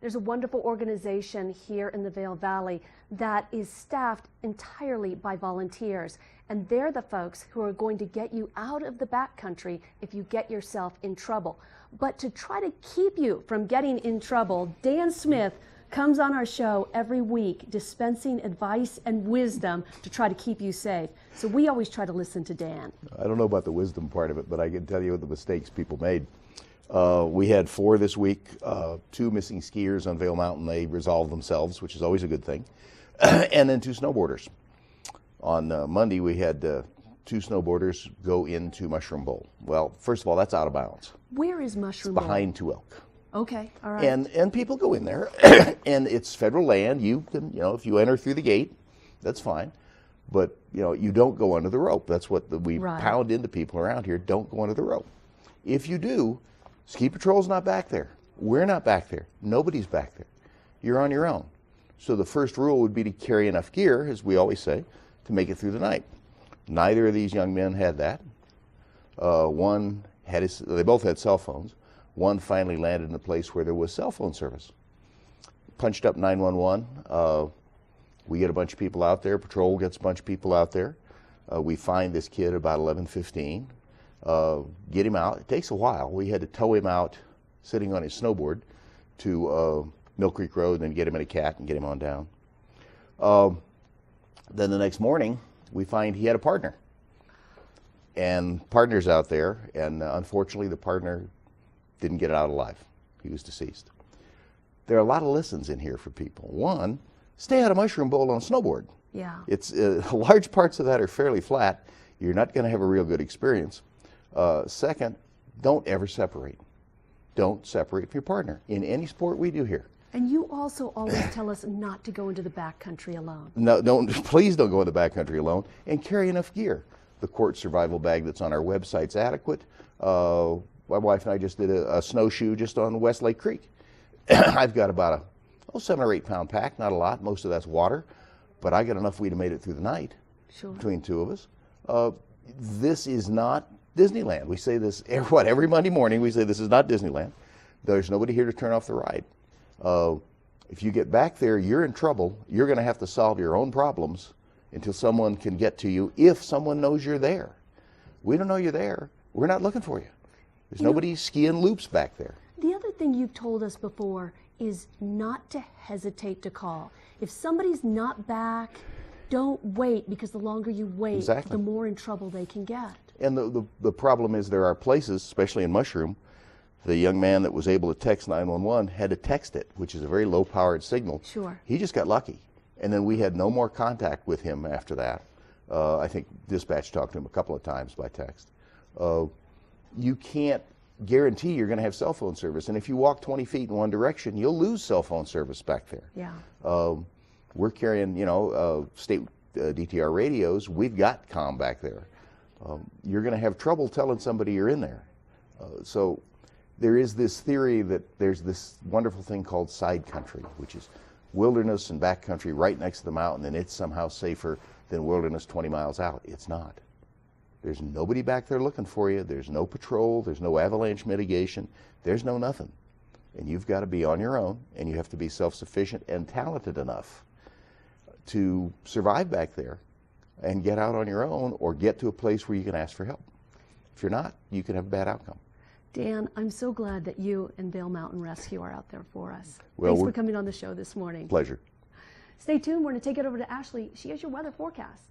There's a wonderful organization here in the Vail Valley that is staffed entirely by volunteers, and they're the folks who are going to get you out of the backcountry if you get yourself in trouble. But to try to keep you from getting in trouble, Dan Smith comes on our show every week dispensing advice and wisdom to try to keep you safe. So we always try to listen to Dan. I don't know about the wisdom part of it, but I can tell you the mistakes people made. We had 4 this week, 2 missing skiers on Vail Mountain. They resolved themselves, which is always a good thing. And then 2 snowboarders. On Monday, we had 2 snowboarders go into Mushroom Bowl. Well, first of all, that's out of bounds. Where is Mushroom It's Bowl? behind Two Elk. Okay, all right. And people go in there, and it's federal land. You can, if you enter through the gate, that's fine. But, you don't go under the rope. That's what we pound into people around here. Don't go under the rope. If you do, Ski Patrol's not back there. We're not back there. Nobody's back there. You're on your own. So the first rule would be to carry enough gear, as we always say, to make it through the night. Neither of these young men had that. One had they both had cell phones. One finally landed in a place where there was cell phone service. Punched up 911. We get a bunch of people out there. Patrol gets a bunch of people out there. We find this kid about 11:15. Get him out. It takes a while. We had to tow him out sitting on his snowboard to Mill Creek Road and then get him in a cat and get him on down. Then the next morning, we find he had a partner. And partner's out there, and unfortunately the partner didn't get out alive. He was deceased. There are a lot of lessons in here for people. One, stay out of Mushroom Bowl on a snowboard. Yeah. It's large parts of that are fairly flat. You're not going to have a real good experience. Second, don't ever separate. Don't separate from your partner in any sport we do here. And you also always tell us not to go into the backcountry alone. No, please don't go in the backcountry alone, and carry enough gear. The quart survival bag that's on our website's adequate. My wife and I just did a snowshoe just on West Lake Creek. I've got about a 7 or 8 pound pack, not a lot. Most of that's water, but I got enough we'd have made it through the night between 2 of us. This is not Disneyland. We say this every Monday morning. We say this is not Disneyland. There's nobody here to turn off the ride. If you get back there, you're in trouble. You're going to have to solve your own problems until someone can get to you, if someone knows you're there. We don't know you're there. We're not looking for you. There's nobody skiing loops back there. The other thing you've told us before is not to hesitate to call. If somebody's not back, don't wait, because the longer you wait, the more in trouble they can get. And the problem is there are places, especially in Mushroom, the young man that was able to text 911 had to text it, which is a very low-powered signal. Sure. He just got lucky. And then we had no more contact with him after that. I think dispatch talked to him a couple of times by text. You can't guarantee you're going to have cell phone service. And if you walk 20 feet in one direction, you'll lose cell phone service back there. Yeah. We're carrying, state DTR radios. We've got comm back there. You're going to have trouble telling somebody you're in there. So there is this theory that there's this wonderful thing called side country, which is wilderness and backcountry right next to the mountain, and it's somehow safer than wilderness 20 miles out. It's not. There's nobody back there looking for you. There's no patrol. There's no avalanche mitigation. There's no nothing. And you've got to be on your own, and you have to be self-sufficient and talented enough to survive back there and get out on your own, or get to a place where you can ask for help. If you're not, you can have a bad outcome. Dan, I'm so glad that you and Vail Mountain Rescue are out there for us. Well, thanks for coming on the show this morning. Pleasure. Stay tuned. We're going to take it over to Ashley. She has your weather forecast.